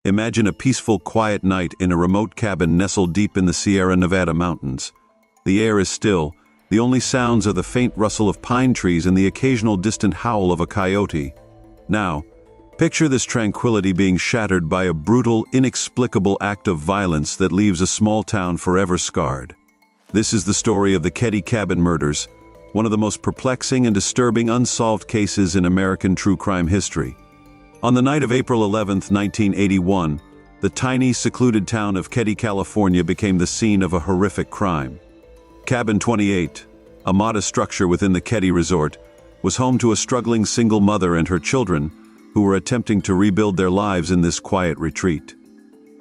Imagine a peaceful, quiet night in a remote cabin nestled deep in the Sierra Nevada mountains. The air is still. The only sounds are the faint rustle of pine trees and the occasional distant howl of a coyote. Now, picture this tranquility being shattered by a brutal, inexplicable act of violence that leaves a small town forever scarred. This is the story of the Keddie Cabin Murders, one of the most perplexing and disturbing unsolved cases in American true crime history. On the night of April 11, 1981, the tiny, secluded town of Keddie, California became the scene of a horrific crime. Cabin 28, a modest structure within the Keddie Resort, was home to a struggling single mother and her children who were attempting to rebuild their lives in this quiet retreat.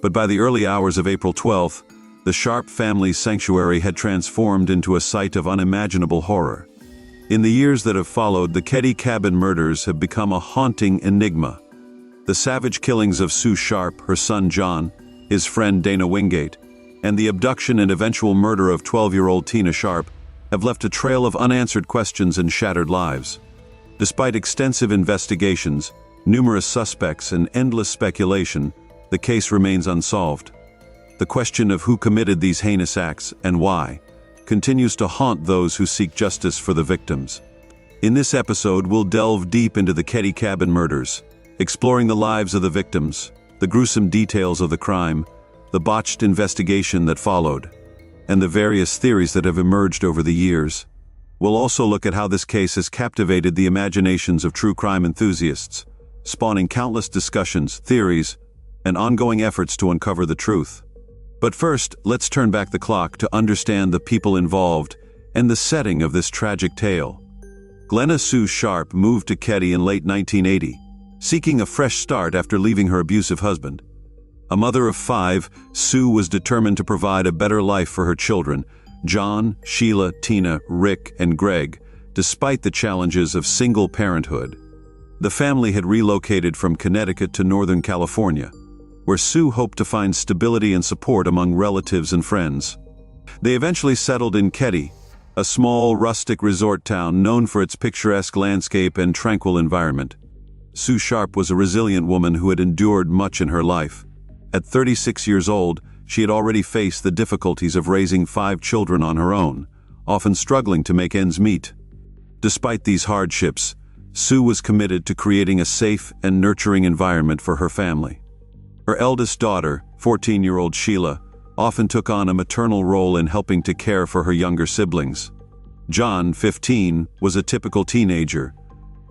But by the early hours of April 12th, the Sharp family's sanctuary had transformed into a site of unimaginable horror. In the years that have followed, the Keddie Cabin Murders have become a haunting enigma. The savage killings of Sue Sharp, her son John, his friend Dana Wingate, and the abduction and eventual murder of 12-year-old Tina Sharp have left a trail of unanswered questions and shattered lives. Despite extensive investigations, numerous suspects, and endless speculation, the case remains unsolved. The question of who committed these heinous acts and why continues to haunt those who seek justice for the victims. In this episode, we'll delve deep into the Keddie Cabin Murders, exploring the lives of the victims, the gruesome details of the crime, the botched investigation that followed, and the various theories that have emerged over the years. We'll also look at how this case has captivated the imaginations of true crime enthusiasts, spawning countless discussions, theories, and ongoing efforts to uncover the truth. But first, let's turn back the clock to understand the people involved and the setting of this tragic tale. Glenna Sue Sharp moved to Keddie in late 1980, seeking a fresh start after leaving her abusive husband. A mother of 5, Sue was determined to provide a better life for her children, John, Sheila, Tina, Rick, and Greg, despite the challenges of single parenthood. The family had relocated from Connecticut to Northern California, where Sue hoped to find stability and support among relatives and friends. They eventually settled in Keddie, a small, rustic resort town known for its picturesque landscape and tranquil environment. Sue Sharp was a resilient woman who had endured much in her life. At 36 years old, she had already faced the difficulties of raising 5 children on her own, often struggling to make ends meet. Despite these hardships, Sue was committed to creating a safe and nurturing environment for her family. Her eldest daughter, 14-year-old Sheila, often took on a maternal role in helping to care for her younger siblings. John, 15, was a typical teenager,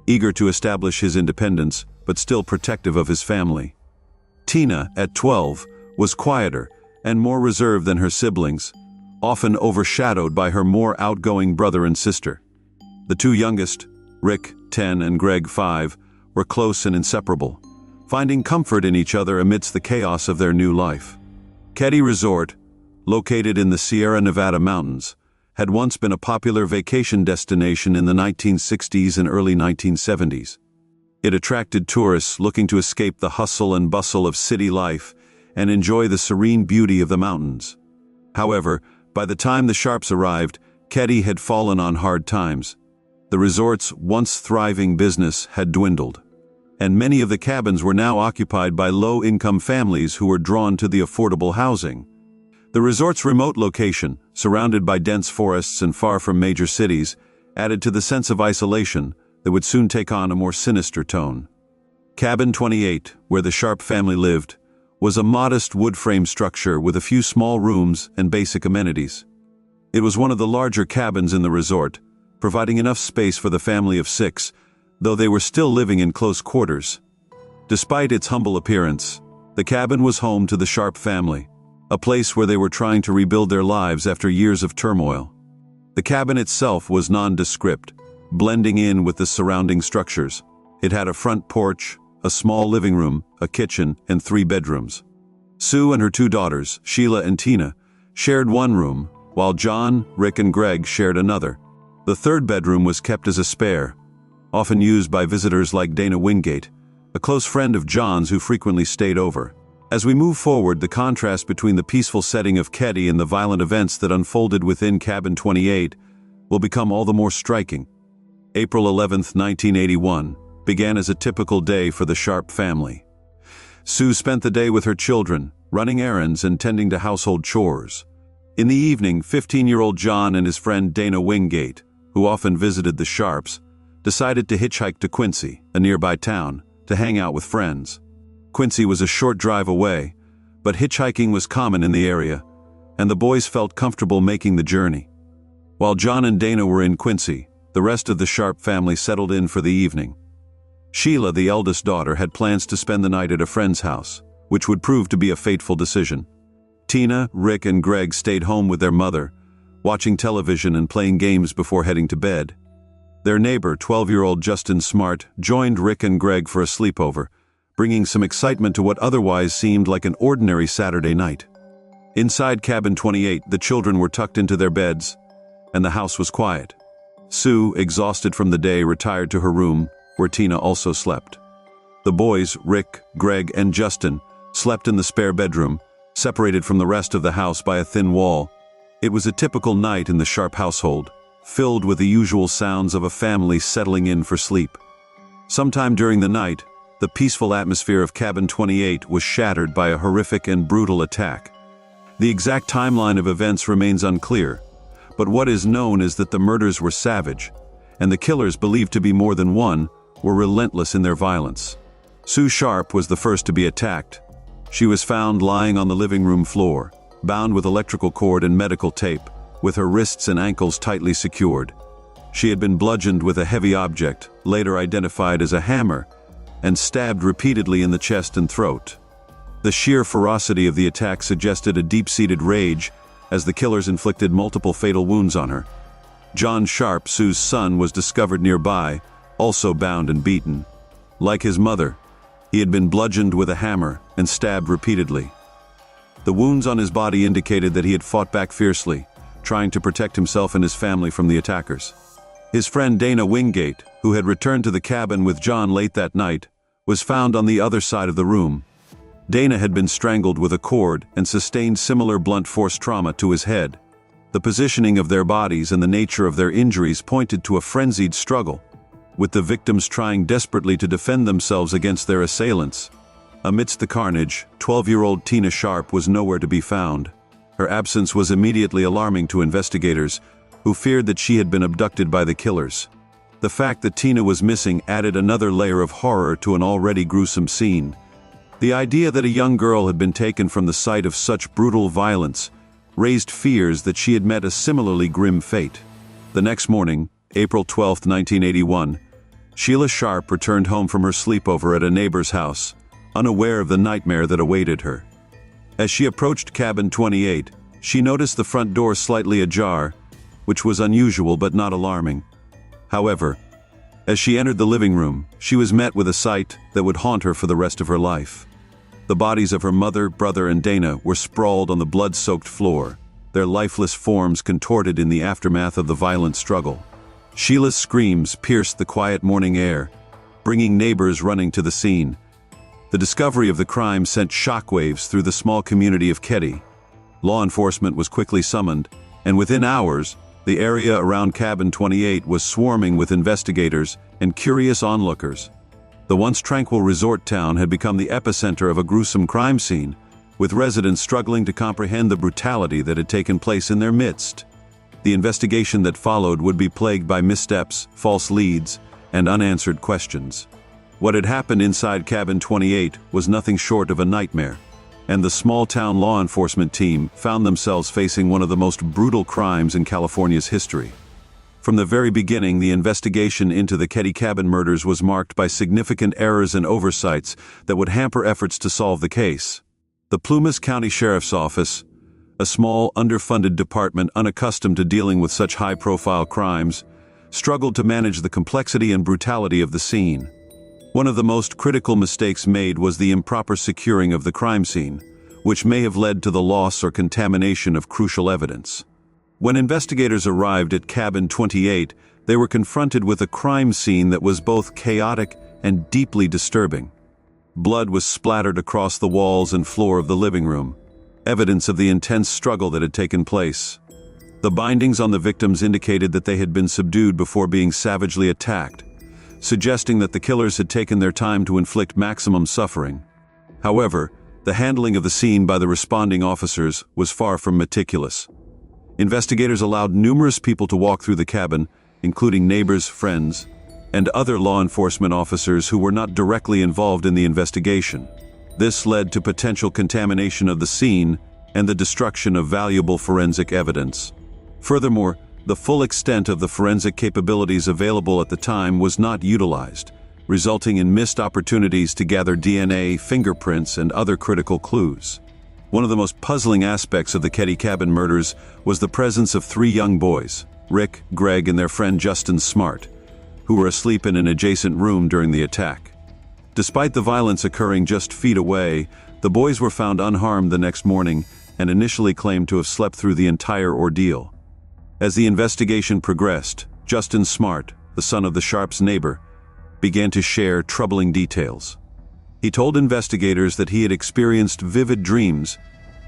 eager to establish his independence, but still protective of his family. Tina, at 12, was quieter and more reserved than her siblings, often overshadowed by her more outgoing brother and sister. The 2 youngest, Rick, 10, and Greg, 5, were close and inseparable, finding comfort in each other amidst the chaos of their new life. Keddie Resort, located in the Sierra Nevada mountains, had once been a popular vacation destination in the 1960s and early 1970s. It attracted tourists looking to escape the hustle and bustle of city life and enjoy the serene beauty of the mountains. However, by the time the Sharps arrived, Keddie had fallen on hard times. The resort's once thriving business had dwindled, and many of the cabins were now occupied by low-income families who were drawn to the affordable housing. The resort's remote location, surrounded by dense forests and far from major cities, added to the sense of isolation that would soon take on a more sinister tone. Cabin 28, where the Sharp family lived, was a modest wood-frame structure with a few small rooms and basic amenities. It was one of the larger cabins in the resort, providing enough space for the family of 6, though they were still living in close quarters. Despite its humble appearance, the cabin was home to the Sharp family, a place where they were trying to rebuild their lives after years of turmoil. The cabin itself was nondescript, blending in with the surrounding structures. It had a front porch, a small living room, a kitchen, and 3 bedrooms. Sue and her 2 daughters, Sheila and Tina, shared one room, while John, Rick, and Greg shared another. The 3rd bedroom was kept as a spare, often used by visitors like Dana Wingate, a close friend of John's who frequently stayed over. As we move forward, the contrast between the peaceful setting of Keddie and the violent events that unfolded within Cabin 28 will become all the more striking. April 11, 1981, began as a typical day for the Sharp family. Sue spent the day with her children, running errands and tending to household chores. In the evening, 15-year-old John and his friend Dana Wingate, who often visited the Sharps, decided to hitchhike to Quincy, a nearby town, to hang out with friends. Quincy was a short drive away, but hitchhiking was common in the area, and the boys felt comfortable making the journey. While John and Dana were in Quincy, the rest of the Sharp family settled in for the evening. Sheila, the eldest daughter, had plans to spend the night at a friend's house, which would prove to be a fateful decision. Tina, Rick, and Greg stayed home with their mother, watching television and playing games before heading to bed. Their neighbor, 12-year-old Justin Smart, joined Rick and Greg for a sleepover, bringing some excitement to what otherwise seemed like an ordinary Saturday night. Inside Cabin 28, the children were tucked into their beds, and the house was quiet. Sue, exhausted from the day, retired to her room, where Tina also slept. The boys, Rick, Greg, and Justin, slept in the spare bedroom, separated from the rest of the house by a thin wall. It was a typical night in the Sharp household, filled with the usual sounds of a family settling in for sleep. Sometime during the night, the peaceful atmosphere of Cabin 28 was shattered by a horrific and brutal attack. The exact timeline of events remains unclear, but what is known is that the murders were savage, and the killers, believed to be more than one, were relentless in their violence. Sue Sharp was the first to be attacked. She was found lying on the living room floor, bound with electrical cord and medical tape, with her wrists and ankles tightly secured. She had been bludgeoned with a heavy object, later identified as a hammer, and stabbed repeatedly in the chest and throat. The sheer ferocity of the attack suggested a deep-seated rage, as the killers inflicted multiple fatal wounds on her. John Sharp, Sue's son, was discovered nearby, also bound and beaten. Like his mother, he had been bludgeoned with a hammer and stabbed repeatedly. The wounds on his body indicated that he had fought back fiercely, trying to protect himself and his family from the attackers. His friend Dana Wingate, who had returned to the cabin with John late that night, was found on the other side of the room. Dana had been strangled with a cord and sustained similar blunt force trauma to his head. The positioning of their bodies and the nature of their injuries pointed to a frenzied struggle, with the victims trying desperately to defend themselves against their assailants. Amidst the carnage, 12-year-old Tina Sharp was nowhere to be found. Her absence was immediately alarming to investigators, who feared that she had been abducted by the killers. The fact that Tina was missing added another layer of horror to an already gruesome scene. The idea that a young girl had been taken from the site of such brutal violence raised fears that she had met a similarly grim fate. The next morning, April 12, 1981, Sheila Sharp returned home from her sleepover at a neighbor's house, unaware of the nightmare that awaited her. As she approached Cabin 28, she noticed the front door slightly ajar, which was unusual but not alarming. However, as she entered the living room, she was met with a sight that would haunt her for the rest of her life. The bodies of her mother, brother, and Dana were sprawled on the blood-soaked floor, their lifeless forms contorted in the aftermath of the violent struggle. Sheila's screams pierced the quiet morning air, bringing neighbors running to the scene. The discovery of the crime sent shockwaves through the small community of Keddie. Law enforcement was quickly summoned, and within hours, the area around Cabin 28 was swarming with investigators and curious onlookers. The once tranquil resort town had become the epicenter of a gruesome crime scene, with residents struggling to comprehend the brutality that had taken place in their midst. The investigation that followed would be plagued by missteps, false leads, and unanswered questions. What had happened inside Cabin 28 was nothing short of a nightmare, and the small-town law enforcement team found themselves facing one of the most brutal crimes in California's history. From the very beginning, the investigation into the Keddie Cabin murders was marked by significant errors and oversights that would hamper efforts to solve the case. The Plumas County Sheriff's Office, a small, underfunded department unaccustomed to dealing with such high-profile crimes, struggled to manage the complexity and brutality of the scene. One of the most critical mistakes made was the improper securing of the crime scene, which may have led to the loss or contamination of crucial evidence. When investigators arrived at Cabin 28, they were confronted with a crime scene that was both chaotic and deeply disturbing. Blood was splattered across the walls and floor of the living room, evidence of the intense struggle that had taken place. The bindings on the victims indicated that they had been subdued before being savagely attacked, suggesting that the killers had taken their time to inflict maximum suffering. However, the handling of the scene by the responding officers was far from meticulous. Investigators allowed numerous people to walk through the cabin, including neighbors, friends, and other law enforcement officers who were not directly involved in the investigation. This led to potential contamination of the scene and the destruction of valuable forensic evidence. Furthermore, the full extent of the forensic capabilities available at the time was not utilized, resulting in missed opportunities to gather DNA, fingerprints, and other critical clues. One of the most puzzling aspects of the Keddie Cabin murders was the presence of 3 young boys, Rick, Greg, and their friend Justin Smart, who were asleep in an adjacent room during the attack. Despite the violence occurring just feet away, the boys were found unharmed the next morning and initially claimed to have slept through the entire ordeal. As the investigation progressed, Justin Smart, the son of the Sharps' neighbor, began to share troubling details. He told investigators that he had experienced vivid dreams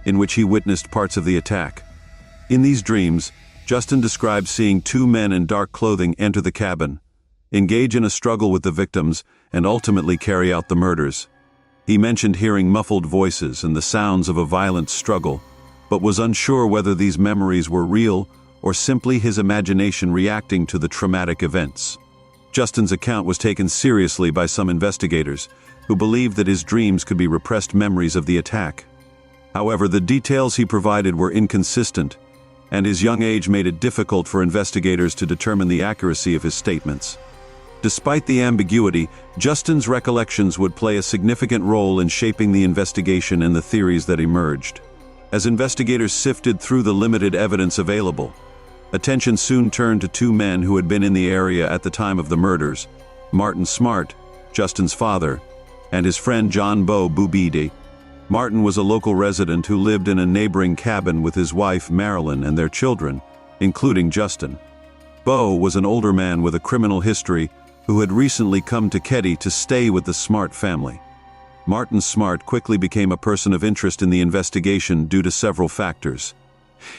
in which he witnessed parts of the attack. In these dreams, Justin described seeing 2 men in dark clothing enter the cabin, engage in a struggle with the victims, and ultimately carry out the murders. He mentioned hearing muffled voices and the sounds of a violent struggle, but was unsure whether these memories were real or simply his imagination reacting to the traumatic events. Justin's account was taken seriously by some investigators, who believed that his dreams could be repressed memories of the attack. However, the details he provided were inconsistent, and his young age made it difficult for investigators to determine the accuracy of his statements. Despite the ambiguity, Justin's recollections would play a significant role in shaping the investigation and the theories that emerged. As investigators sifted through the limited evidence available, attention soon turned to 2 men who had been in the area at the time of the murders: Martin Smart, Justin's father, and his friend John Bo Bubidi. Martin was a local resident who lived in a neighboring cabin with his wife Marilyn and their children, including Justin. Bo was an older man with a criminal history who had recently come to Keddie to stay with the Smart family. Martin Smart quickly became a person of interest in the investigation due to several factors.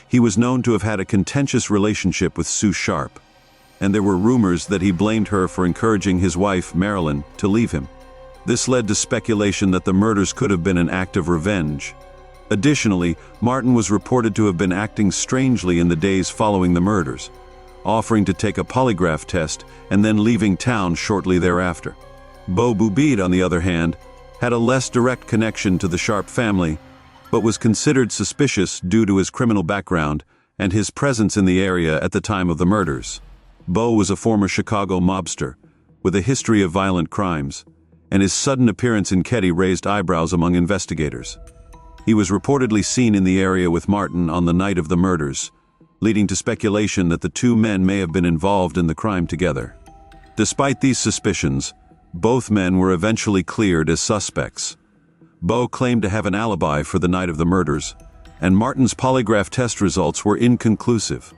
He was known to have had a contentious relationship with Sue Sharp, and there were rumors that he blamed her for encouraging his wife, Marilyn, to leave him. This led to speculation that the murders could have been an act of revenge. Additionally, Martin was reported to have been acting strangely in the days following the murders, offering to take a polygraph test and then leaving town shortly thereafter. Bo Bubid, on the other hand, had a less direct connection to the Sharp family, but was considered suspicious due to his criminal background and his presence in the area at the time of the murders. Bo was a former Chicago mobster with a history of violent crimes, and his sudden appearance in Keddie raised eyebrows among investigators. He was reportedly seen in the area with Martin on the night of the murders, leading to speculation that the 2 men may have been involved in the crime together. Despite these suspicions, both men were eventually cleared as suspects. Bo claimed to have an alibi for the night of the murders, and Martin's polygraph test results were inconclusive.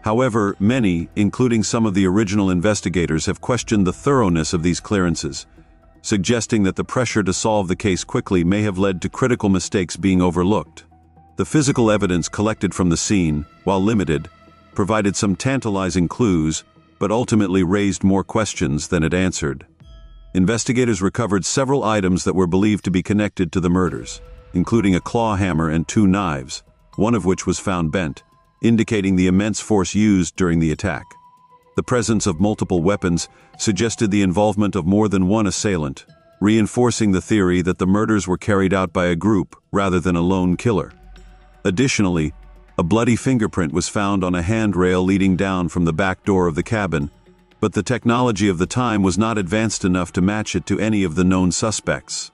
However, many, including some of the original investigators, have questioned the thoroughness of these clearances, suggesting that the pressure to solve the case quickly may have led to critical mistakes being overlooked. The physical evidence collected from the scene, while limited, provided some tantalizing clues, but ultimately raised more questions than it answered. Investigators recovered several items that were believed to be connected to the murders, including a claw hammer and 2 knives, one of which was found bent, indicating the immense force used during the attack. The presence of multiple weapons suggested the involvement of more than one assailant, reinforcing the theory that the murders were carried out by a group rather than a lone killer. Additionally, a bloody fingerprint was found on a handrail leading down from the back door of the cabin, but the technology of the time was not advanced enough to match it to any of the known suspects.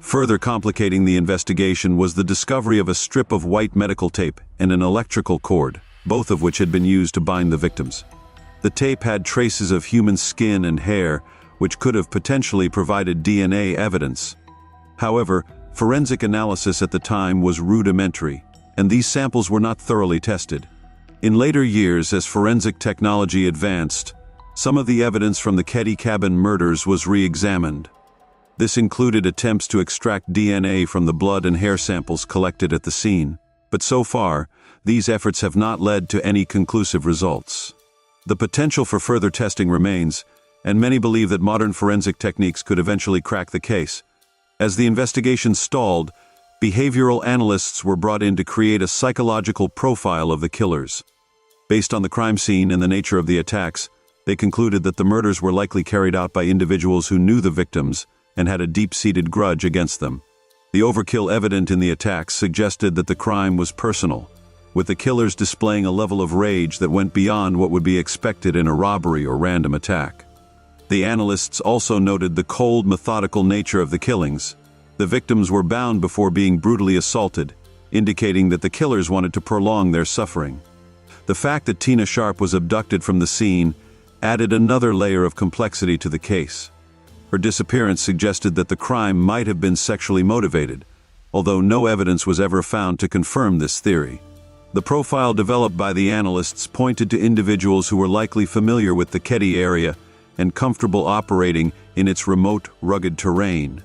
Further complicating the investigation was the discovery of a strip of white medical tape and an electrical cord, both of which had been used to bind the victims. The tape had traces of human skin and hair, which could have potentially provided DNA evidence. However, forensic analysis at the time was rudimentary, and these samples were not thoroughly tested. In later years, as forensic technology advanced, some of the evidence from the Keddie Cabin murders was re-examined. This included attempts to extract DNA from the blood and hair samples collected at the scene, but so far, these efforts have not led to any conclusive results. The potential for further testing remains, and many believe that modern forensic techniques could eventually crack the case, As the investigation stalled, behavioral analysts were brought in to create a psychological profile of the killers. Based on the crime scene and the nature of the attacks, they concluded that the murders were likely carried out by individuals who knew the victims and had a deep-seated grudge against them. The overkill evident in the attacks suggested that the crime was personal, with the killers displaying a level of rage that went beyond what would be expected in a robbery or random attack. The analysts also noted the cold, methodical nature of the killings. The victims were bound before being brutally assaulted, indicating that the killers wanted to prolong their suffering. The fact that Tina Sharp was abducted from the scene added another layer of complexity to the case. Her disappearance suggested that the crime might have been sexually motivated, although no evidence was ever found to confirm this theory. The profile developed by the analysts pointed to individuals who were likely familiar with the Keddie area and comfortable operating in its remote, rugged terrain.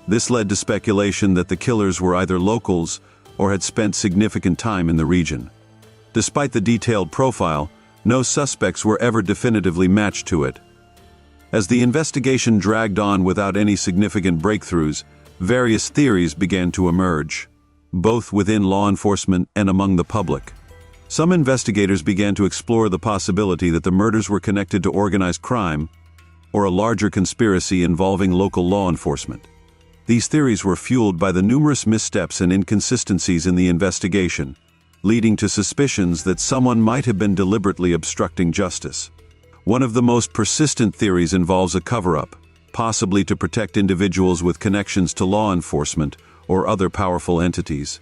This led to speculation that the killers were either locals or had spent significant time in the region. Despite the detailed profile, no suspects were ever definitively matched to it. As the investigation dragged on without any significant breakthroughs, various theories began to emerge, both within law enforcement and among the public. Some investigators began to explore the possibility that the murders were connected to organized crime or a larger conspiracy involving local law enforcement. These theories were fueled by the numerous missteps and inconsistencies in the investigation, leading to suspicions that someone might have been deliberately obstructing justice. One of the most persistent theories involves a cover-up, possibly to protect individuals with connections to law enforcement or other powerful entities.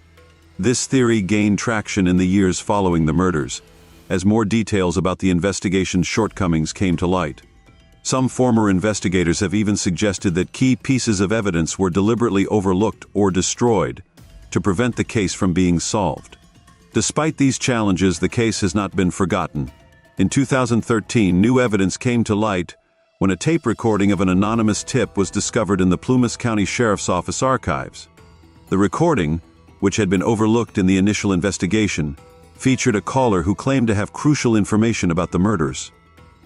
This theory gained traction in the years following the murders, as more details about the investigation's shortcomings came to light. Some former investigators have even suggested that key pieces of evidence were deliberately overlooked or destroyed to prevent the case from being solved. Despite these challenges, the case has not been forgotten. In 2013, new evidence came to light when a tape recording of an anonymous tip was discovered in the Plumas County Sheriff's Office archives. The recording, which had been overlooked in the initial investigation, featured a caller who claimed to have crucial information about the murders.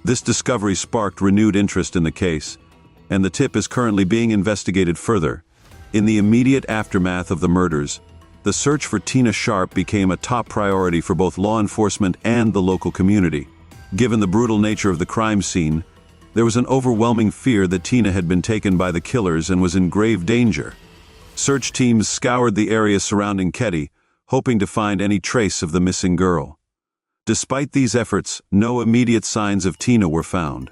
This discovery sparked renewed interest in the case, and the tip is currently being investigated further. In the immediate aftermath of the murders, the search for Tina Sharp became a top priority for both law enforcement and the local community. Given the brutal nature of the crime scene, there was an overwhelming fear that Tina had been taken by the killers and was in grave danger. Search teams scoured the area surrounding Keddie, hoping to find any trace of the missing girl. Despite these efforts, no immediate signs of Tina were found.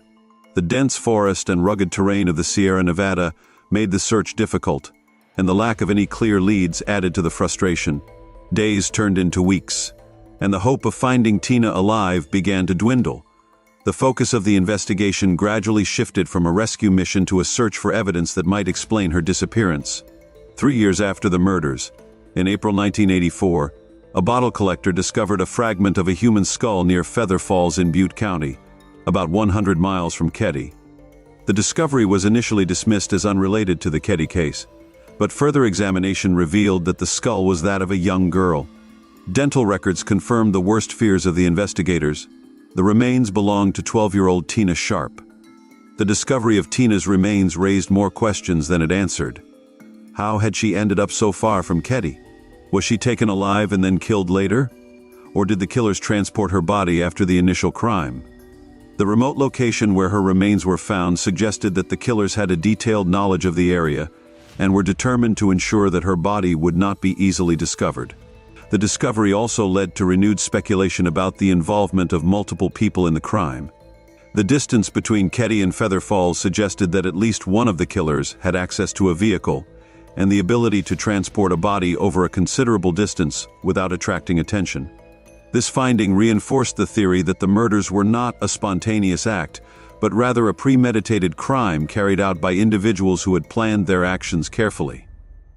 The dense forest and rugged terrain of the Sierra Nevada made the search difficult, and the lack of any clear leads added to the frustration. Days turned into weeks, and the hope of finding Tina alive began to dwindle. The focus of the investigation gradually shifted from a rescue mission to a search for evidence that might explain her disappearance. 3 years after the murders, in April 1984, a bottle collector discovered a fragment of a human skull near Feather Falls in Butte County, about 100 miles from Keddie. The discovery was initially dismissed as unrelated to the Keddie case, but further examination revealed that the skull was that of a young girl. Dental records confirmed the worst fears of the investigators. The remains belonged to 12-year-old Tina Sharp. The discovery of Tina's remains raised more questions than it answered. How had she ended up so far from Keddie? Was she taken alive and then killed later? Or did the killers transport her body after the initial crime? The remote location where her remains were found suggested that the killers had a detailed knowledge of the area and were determined to ensure that her body would not be easily discovered. The discovery also led to renewed speculation about the involvement of multiple people in the crime. The distance between Keddie and Feather Falls suggested that at least one of the killers had access to a vehicle and the ability to transport a body over a considerable distance without attracting attention. This finding reinforced the theory that the murders were not a spontaneous act, but rather a premeditated crime carried out by individuals who had planned their actions carefully.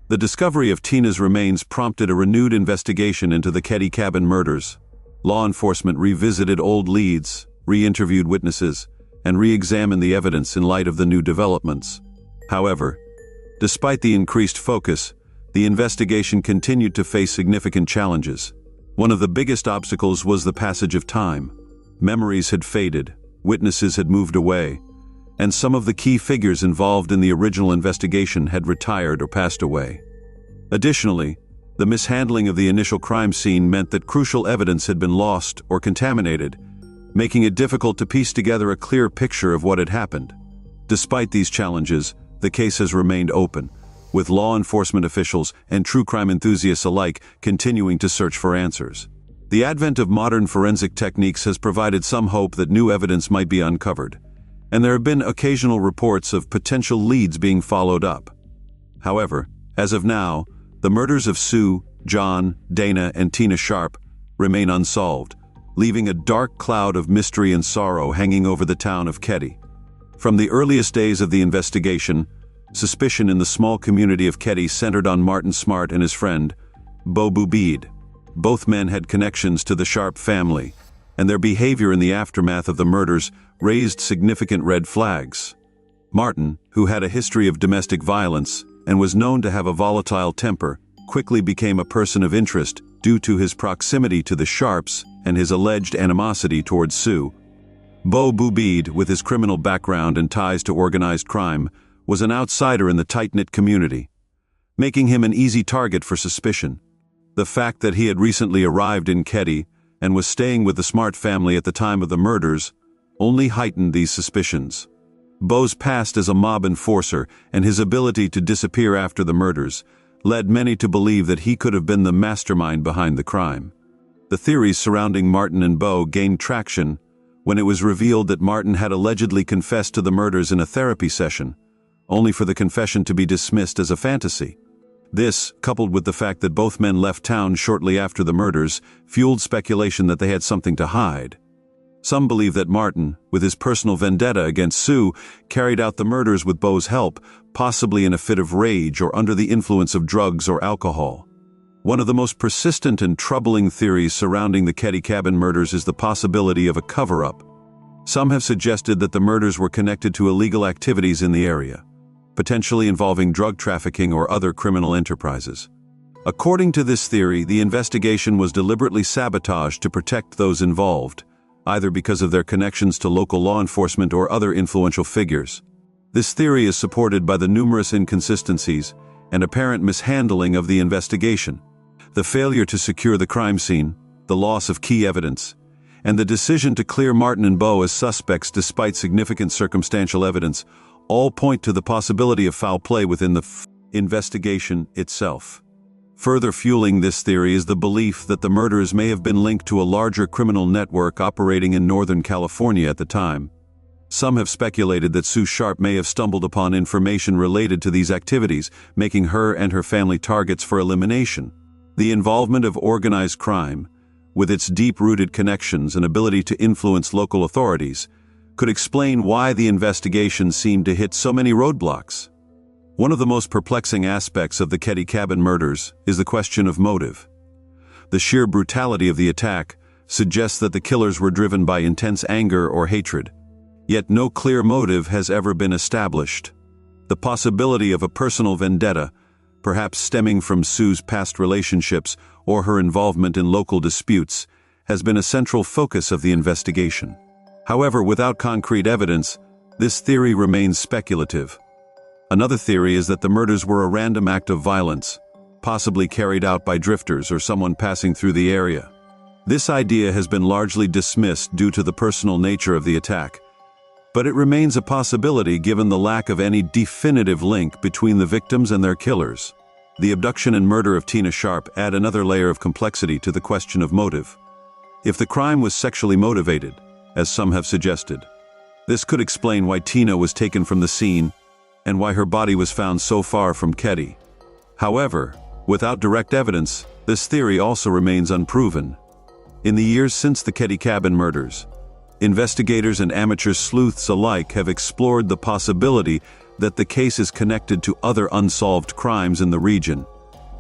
The discovery of Tina's remains prompted a renewed investigation into the Keddie Cabin Murders. Law enforcement revisited old leads, re-interviewed witnesses, and re-examined the evidence in light of the new developments. However, despite the increased focus, the investigation continued to face significant challenges. One of the biggest obstacles was the passage of time. Memories had faded, witnesses had moved away, and some of the key figures involved in the original investigation had retired or passed away. Additionally, the mishandling of the initial crime scene meant that crucial evidence had been lost or contaminated, making it difficult to piece together a clear picture of what had happened. Despite these challenges, the case has remained open, with law enforcement officials and true crime enthusiasts alike continuing to search for answers. The advent of modern forensic techniques has provided some hope that new evidence might be uncovered, and there have been occasional reports of potential leads being followed up. However, as of now, the murders of Sue, John, Dana, and Tina Sharp remain unsolved, leaving a dark cloud of mystery and sorrow hanging over the town of Keddie. From the earliest days of the investigation, suspicion in the small community of Keddie centered on Martin Smart and his friend, Bo Bubede. Both men had connections to the Sharp family, and their behavior in the aftermath of the murders raised significant red flags. Martin, who had a history of domestic violence and was known to have a volatile temper, quickly became a person of interest due to his proximity to the Sharps and his alleged animosity towards Sue. Bo Bubede, with his criminal background and ties to organized crime, was an outsider in the tight-knit community, making him an easy target for suspicion. The fact that he had recently arrived in Keddie and was staying with the Smart family at the time of the murders only heightened these suspicions. Bo's past as a mob enforcer and his ability to disappear after the murders led many to believe that he could have been the mastermind behind the crime. The theories surrounding Martin and Bo gained traction when it was revealed that Martin had allegedly confessed to the murders in a therapy session, only for the confession to be dismissed as a fantasy. This, coupled with the fact that both men left town shortly after the murders, fueled speculation that they had something to hide. Some believe that Martin, with his personal vendetta against Sue, carried out the murders with Bo's help, possibly in a fit of rage or under the influence of drugs or alcohol. One of the most persistent and troubling theories surrounding the Keddie Cabin murders is the possibility of a cover-up. Some have suggested that the murders were connected to illegal activities in the area, potentially involving drug trafficking or other criminal enterprises. According to this theory, the investigation was deliberately sabotaged to protect those involved, either because of their connections to local law enforcement or other influential figures. This theory is supported by the numerous inconsistencies and apparent mishandling of the investigation, the failure to secure the crime scene, the loss of key evidence, and the decision to clear Martin and Bo as suspects despite significant circumstantial evidence all point to the possibility of foul play within the investigation itself. Further fueling this theory is the belief that the murders may have been linked to a larger criminal network operating in Northern California at the time. Some have speculated that Sue Sharp may have stumbled upon information related to these activities, making her and her family targets for elimination. The involvement of organized crime, with its deep-rooted connections and ability to influence local authorities, could explain why the investigation seemed to hit so many roadblocks. One of the most perplexing aspects of the Keddie Cabin murders is the question of motive. The sheer brutality of the attack suggests that the killers were driven by intense anger or hatred, yet no clear motive has ever been established. The possibility of a personal vendetta, perhaps stemming from Sue's past relationships or her involvement in local disputes, has been a central focus of the investigation. However, without concrete evidence, this theory remains speculative. Another theory is that the murders were a random act of violence, possibly carried out by drifters or someone passing through the area. This idea has been largely dismissed due to the personal nature of the attack, but it remains a possibility given the lack of any definitive link between the victims and their killers. The abduction and murder of Tina Sharp add another layer of complexity to the question of motive. If the crime was sexually motivated, as some have suggested, this could explain why Tina was taken from the scene and why her body was found so far from Keddie. However, without direct evidence, this theory also remains unproven. In the years since the Keddie Cabin murders, investigators and amateur sleuths alike have explored the possibility that the case is connected to other unsolved crimes in the region.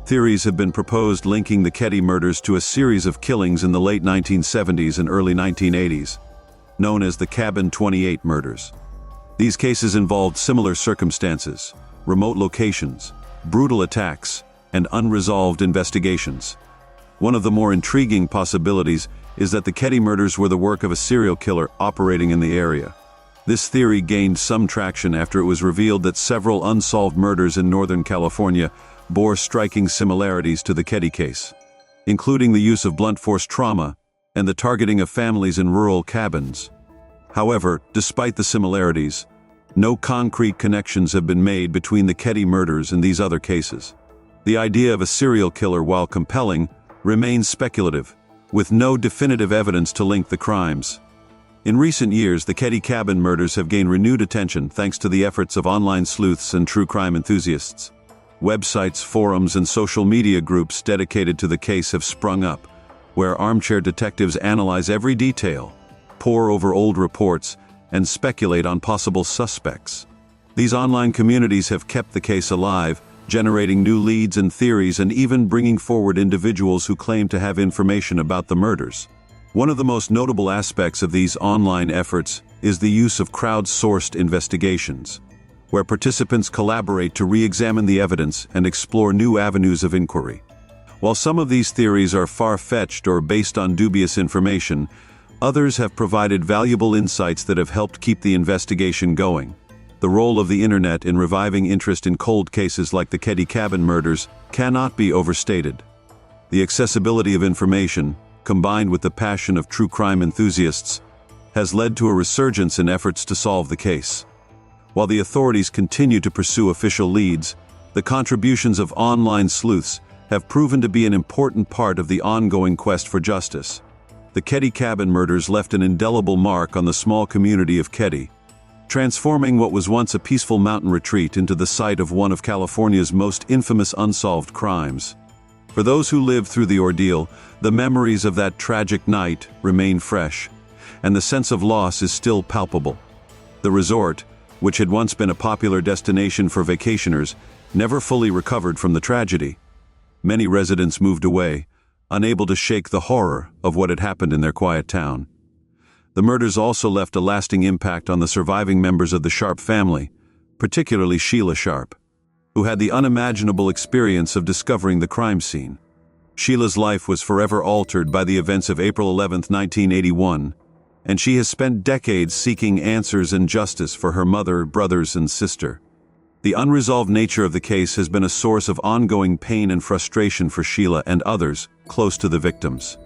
Theories have been proposed linking the Keddie murders to a series of killings in the late 1970s and early 1980s, known as the Cabin 28 murders. These cases involved similar circumstances, remote locations, brutal attacks, and unresolved investigations. One of the more intriguing possibilities is that the Keddie murders were the work of a serial killer operating in the area. This theory gained some traction after it was revealed that several unsolved murders in Northern California bore striking similarities to the Keddie case, including the use of blunt force trauma and the targeting of families in rural cabins. However, despite the similarities, no concrete connections have been made between the Keddie murders and these other cases. The idea of a serial killer, while compelling, remains speculative, with no definitive evidence to link the crimes. In recent years, the Keddie Cabin murders have gained renewed attention thanks to the efforts of online sleuths and true crime enthusiasts. Websites, forums, and social media groups dedicated to the case have sprung up, where armchair detectives analyze every detail, pore over old reports, and speculate on possible suspects. These online communities have kept the case alive, generating new leads and theories and even bringing forward individuals who claim to have information about the murders. One of the most notable aspects of these online efforts is the use of crowd-sourced investigations, where participants collaborate to re-examine the evidence and explore new avenues of inquiry. While some of these theories are far-fetched or based on dubious information, others have provided valuable insights that have helped keep the investigation going. The role of the internet in reviving interest in cold cases like the Keddie Cabin murders cannot be overstated. The accessibility of information, combined with the passion of true crime enthusiasts, has led to a resurgence in efforts to solve the case. While the authorities continue to pursue official leads, the contributions of online sleuths have proven to be an important part of the ongoing quest for justice. The Keddie Cabin murders left an indelible mark on the small community of Keddie, transforming what was once a peaceful mountain retreat into the site of one of California's most infamous unsolved crimes. For those who lived through the ordeal, the memories of that tragic night remain fresh, and the sense of loss is still palpable. The resort, which had once been a popular destination for vacationers, never fully recovered from the tragedy. Many residents moved away, unable to shake the horror of what had happened in their quiet town. The murders also left a lasting impact on the surviving members of the Sharp family, particularly Sheila Sharp, who had the unimaginable experience of discovering the crime scene. Sheila's life was forever altered by the events of April 11, 1981, and she has spent decades seeking answers and justice for her mother, brothers, and sister. The unresolved nature of the case has been a source of ongoing pain and frustration for Sheila and others close to the victims.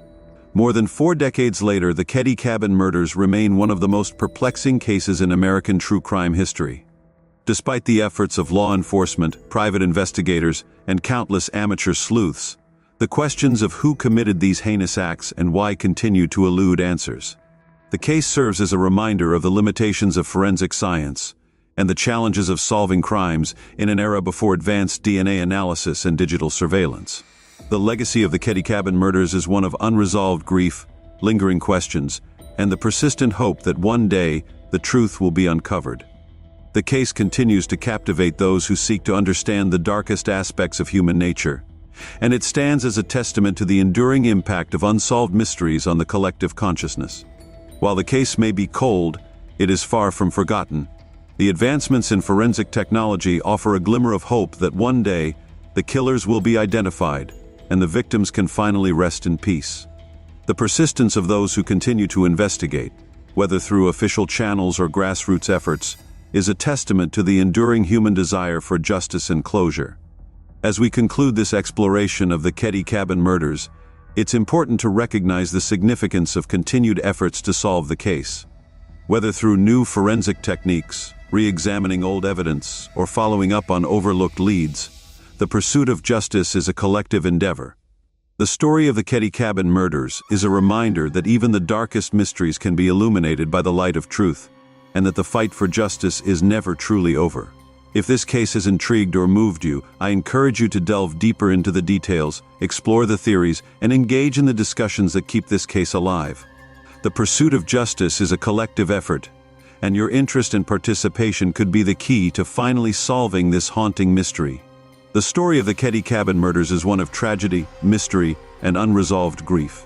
More than 4 decades later, the Keddie Cabin murders remain one of the most perplexing cases in American true crime history. Despite the efforts of law enforcement, private investigators, and countless amateur sleuths, the questions of who committed these heinous acts and why continue to elude answers. The case serves as a reminder of the limitations of forensic science and the challenges of solving crimes in an era before advanced DNA analysis and digital surveillance. The legacy of the Keddie Cabin murders is one of unresolved grief, lingering questions, and the persistent hope that one day the truth will be uncovered. The case continues to captivate those who seek to understand the darkest aspects of human nature, and it stands as a testament to the enduring impact of unsolved mysteries on the collective consciousness. While the case may be cold, it is far from forgotten. The advancements in forensic technology offer a glimmer of hope that one day the killers will be identified and the victims can finally rest in peace. The persistence of those who continue to investigate, whether through official channels or grassroots efforts, is a testament to the enduring human desire for justice and closure. As we conclude this exploration of the Keddie Cabin murders, it's important to recognize the significance of continued efforts to solve the case. Whether through new forensic techniques, re-examining old evidence, or following up on overlooked leads, the pursuit of justice is a collective endeavor. The story of the Keddie Cabin murders is a reminder that even the darkest mysteries can be illuminated by the light of truth, and that the fight for justice is never truly over. If this case has intrigued or moved you, I encourage you to delve deeper into the details, explore the theories, and engage in the discussions that keep this case alive. The pursuit of justice is a collective effort, and your interest and participation could be the key to finally solving this haunting mystery. The story of the Keddie Cabin murders is one of tragedy, mystery, and unresolved grief.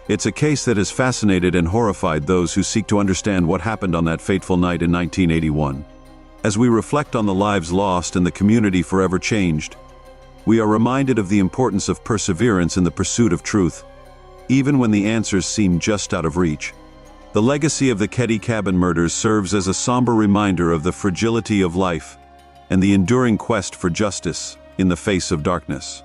It's a case that has fascinated and horrified those who seek to understand what happened on that fateful night in 1981. As we reflect on the lives lost and the community forever changed, we are reminded of the importance of perseverance in the pursuit of truth, even when the answers seem just out of reach. The legacy of the Keddie Cabin Murders serves as a somber reminder of the fragility of life and the enduring quest for justice in the face of darkness.